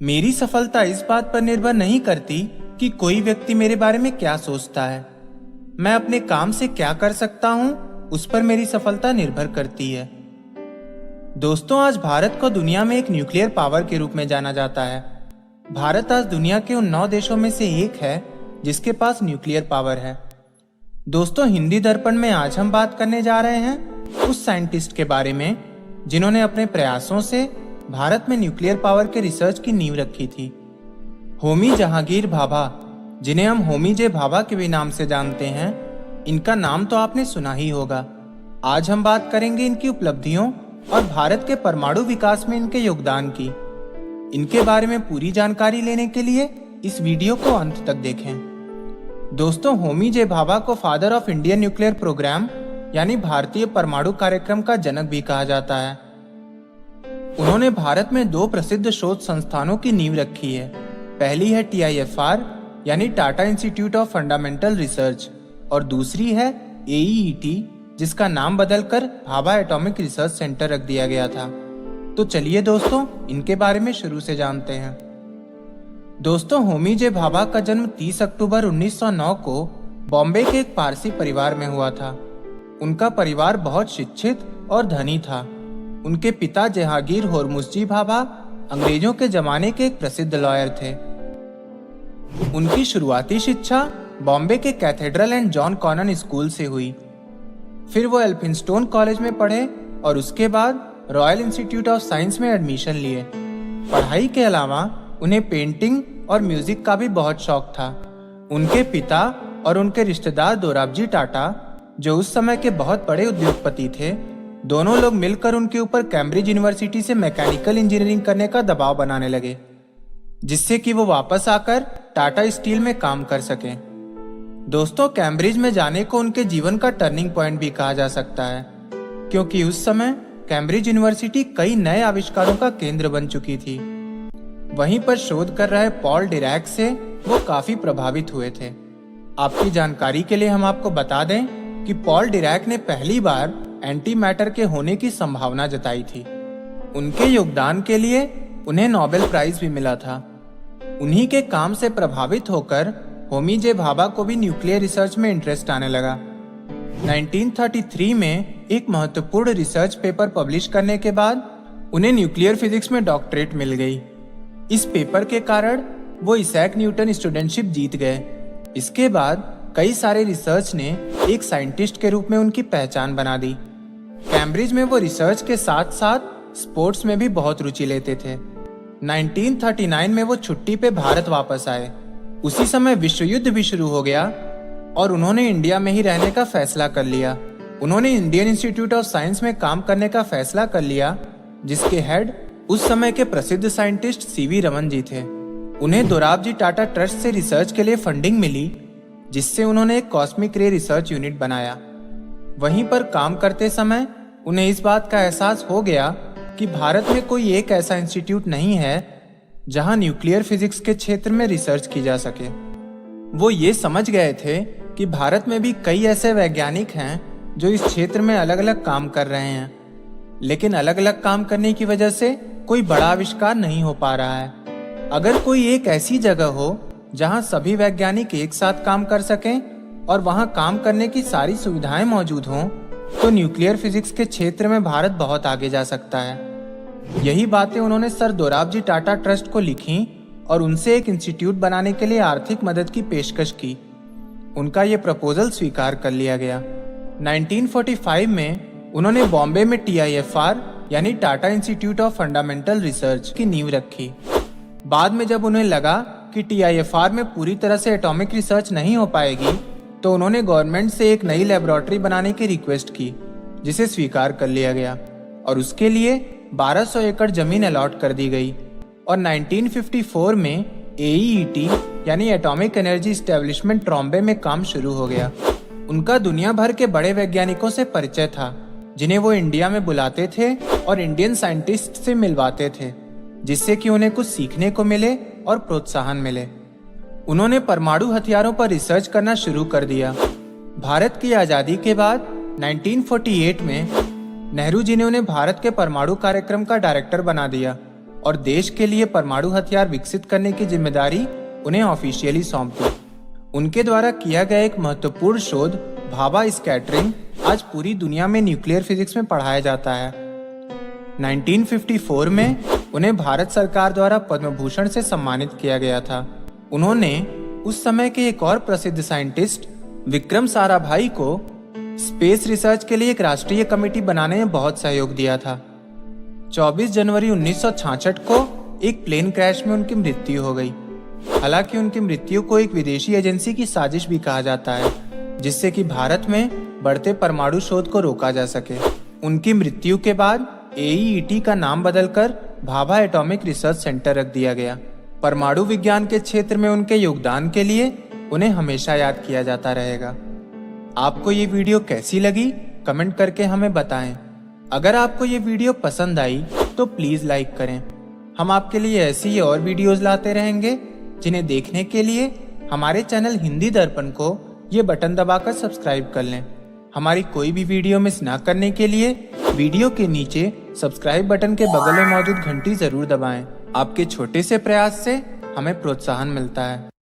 मेरी सफलता इस बात पर निर्भर नहीं करती कि कोई व्यक्ति मेरे बारे में क्या सोचता है। मैं अपने काम से क्या कर सकता हूं, उस पर मेरी सफलता निर्भर करती है। दोस्तों, आज भारत को दुनिया में एक न्यूक्लियर पावर के रूप में जाना जाता है। भारत आज दुनिया के उन 9 देशों में से एक है जिसके पास न्यूक्लियर पावर है। दोस्तों, हिंदी दर्पण में आज हम बात करने जा रहे हैं उस साइंटिस्ट के बारे में जिन्होंने अपने प्रयासों से भारत में न्यूक्लियर पावर के रिसर्च की नींव रखी थी। होमी जहांगीर भाभा, जिन्हें हम होमी जे भाभा के भी नाम से जानते हैं, इनका नाम तो आपने सुना ही होगा। आज हम बात करेंगे इनकी उपलब्धियों और भारत के परमाणु विकास में इनके योगदान की। इनके बारे में पूरी जानकारी लेने के लिए इस वीडियो को अंत तक देखें। दोस्तों, होमी जे भाभा को father of Indian nuclear programme यानी भारतीय परमाणु कार्यक्रम का जनक भी कहा जाता है। उन्होंने भारत में 2 प्रसिद्ध शोध संस्थानों की नींव रखी है। पहली है TIFR यानी Tata institute of fundamental research और दूसरी है AEET, जिसका नाम बदलकर भाभा एटॉमिक रिसर्च सेंटर रख दिया गया था। तो चलिए दोस्तों, इनके बारे में शुरू से जानते हैं। दोस्तों, होमी जे भाभा का जन्म 30 अक्टूबर 1909 को बॉम्बे के एक पारसी परिवार में हुआ था। उनका परिवार बहुत शिक्षित और धनी था। उनके पिता जहांगीर होरमुसजी भाभा अंग्रेजों के जमाने के एक प्रसिद्ध लॉयर थे। उनकी शुरुआती शिक्षा बॉम्बे के Cathedral and John Connon School से हुई। फिर वो एल्फिंस्टोन कॉलेज में पढ़े और उसके बाद रॉयल इंस्टीट्यूट ऑफ साइंस में एडमिशन लिए। पढ़ाई के अलावा उन्हें पेंटिंग और म्यूजिक का भी बहुत शौक था। उनके पिता और उनके रिश्तेदार दोराबजी टाटा, जो उस समय के बहुत बड़े उद्योगपति थे, दोनों लोग मिलकर उनके ऊपर कैम्ब्रिज यूनिवर्सिटी से मैकेनिकल इंजीनियरिंग करने का दबाव बनाने लगे, जिससे कि वो वापस आकर टाटा स्टील में काम कर सकें। दोस्तों, कैम्ब्रिज में जाने को उनके जीवन का टर्निंग पॉइंट भी कहा जा सकता है, क्योंकि उस समय कैम्ब्रिज यूनिवर्सिटी कई नए आविष्कारों का केंद्र बन चुकी थी। वहीं पर शोध कर रहे पॉल डिरैक से वो काफी प्रभावित हुए थे। आपकी जानकारी के लिए हम आपको बता दें कि पॉल डिरैक ने पहली बार एंटी मैटर के होने की संभावना जताई थी। उनके योगदान के लिए उन्हें नोबेल प्राइज भी मिला था। उन्हीं के काम से प्रभावित होकर होमी जे भाभा को भी न्यूक्लियर रिसर्च में इंटरेस्ट आने लगा। 1933 में एक महत्वपूर्ण रिसर्च पेपर पब्लिश करने के बाद उन्हें न्यूक्लियर फिजिक्स में डॉक्टरेट मिल गई। इस पेपर के कारण वो इसैक न्यूटन स्टूडेंटशिप जीत गए। इसके बाद कई सारे रिसर्च ने एक साइंटिस्ट के रूप में उनकी पहचान बना दी। कैम्ब्रिज में वो रिसर्च के साथ साथ स्पोर्ट्स में भी बहुत रुचि लेते थे। 1939 में वो छुट्टी पे भारत वापस आए। उसी समय विश्व युद्ध भी शुरू हो गया और उन्होंने इंडिया में ही रहने का फैसला कर लिया। उन्होंने इंडियन इंस्टीट्यूट ऑफ साइंस में काम करने का फैसला कर लिया, जिसके हेड उस समय के प्रसिद्ध साइंटिस्ट CV रमन जी थे। उन्हें दोराबजी टाटा ट्रस्ट से रिसर्च के लिए फंडिंग मिली, जिससे उन्होंने एक कॉस्मिक रे रिसर्च यूनिट बनाया। वहीं पर काम करते समय उन्हें इस बात का एहसास हो गया कि भारत में कोई एक ऐसा इंस्टीट्यूट नहीं है जहां न्यूक्लियर फिजिक्स के क्षेत्र में रिसर्च की जा सके। वो ये समझ गए थे कि भारत में भी कई ऐसे वैज्ञानिक हैं जो इस क्षेत्र में अलग अलग काम कर रहे हैं, लेकिन अलग अलग काम करने की वजह से कोई बड़ा आविष्कार नहीं हो पा रहा है। अगर कोई एक ऐसी जगह हो जहां सभी वैज्ञानिक एक साथ काम कर सकें और वहां काम करने की सारी सुविधाएं मौजूद हों, तो न्यूक्लियर फिजिक्स के क्षेत्र में भारत बहुत आगे जा सकता है। यही बातें उन्होंने सर दोराबजी टाटा ट्रस्ट को लिखी और उनसे एक इंस्टीट्यूट बनाने के लिए आर्थिक मदद की पेशकश की। उनका ये प्रपोजल स्वीकार कर लिया गया। 1945 में उन्होंने बॉम्बे में TIFR यानी Tata institute of fundamental research की नींव रखी। बाद में जब उन्हें लगा कि TIFR में पूरी तरह से एटॉमिक रिसर्च नहीं हो पाएगी, तो उन्होंने गवर्नमेंट से एक नई लेबोरेटरी बनाने की रिक्वेस्ट की, जिसे स्वीकार कर लिया गया और उसके लिए 1200 एकड़ जमीन अलॉट कर दी गई। और 1954 में AEET यानी एटॉमिक एनर्जी एस्टेब्लिशमेंट ट्रॉम्बे में काम शुरू हो गया। उनका दुनिया भर के बड़े वैज्ञानिकों से परिचय था, जिन्हें वो इंडिया में बुलाते थे और इंडियन साइंटिस्ट से मिलवाते थे, जिससे कि उन्हें कुछ सीखने को मिले और प्रोत्साहन मिले। उन्होंने परमाणु हथियारों पर रिसर्च करना शुरू कर दिया। भारत की आज़ादी के बाद 1948 में नेहरू जी ने उन्हें भारत के परमाणु कार्यक्रम का डायरेक्टर बना दिया और देश के लिए परमाणु हथियार विकसित करने की जिम्मेदारी उन्हें ऑफिशियली सौंप दी। उनके द्वारा किया गया एक महत्वपूर्ण शोध भाभा स्कैटरिंग आज पूरी दुनिया में न्यूक्लियर फिजिक्स में पढ़ाया जाता है। 1954 में उन्हें भारत सरकार द्वारा पद्म भूषण से सम्मानित किया गया था। उन्होंने उस समय के एक और प्रसिद्ध साइंटिस्ट विक्रम साराभाई को स्पेस रिसर्च के लिए एक राष्ट्रीय कमेटी बनाने में बहुत सहयोग दिया था। 24 जनवरी 1966 को एक प्लेन क्रैश में उनकी मृत्यु हो गई। हालांकि उनकी मृत्यु को एक विदेशी एजेंसी की साजिश भी कहा जाता है, जिससे कि भारत में बढ़ते परमाणु शोध को रोका जा सके। उनकी मृत्यु के बाद AEET का नाम बदलकर भाभा एटॉमिक रिसर्च सेंटर रख दिया गया। परमाणु विज्ञान के क्षेत्र में उनके योगदान के लिए उन्हें हमेशा याद किया जाता रहेगा। आपको ये वीडियो कैसी लगी कमेंट करके हमें बताएं। अगर आपको ये वीडियो पसंद आई तो प्लीज लाइक करें। हम आपके लिए ऐसी ही और वीडियोस लाते रहेंगे, जिन्हें देखने के लिए हमारे चैनल हिंदी दर्पण को ये बटन दबाकर सब्सक्राइब कर लें। हमारी कोई भी वीडियो मिस ना करने के लिए वीडियो के नीचे सब्सक्राइब बटन के बगल में मौजूद घंटी जरूर दबाएं। आपके छोटे से प्रयास से हमें प्रोत्साहन मिलता है।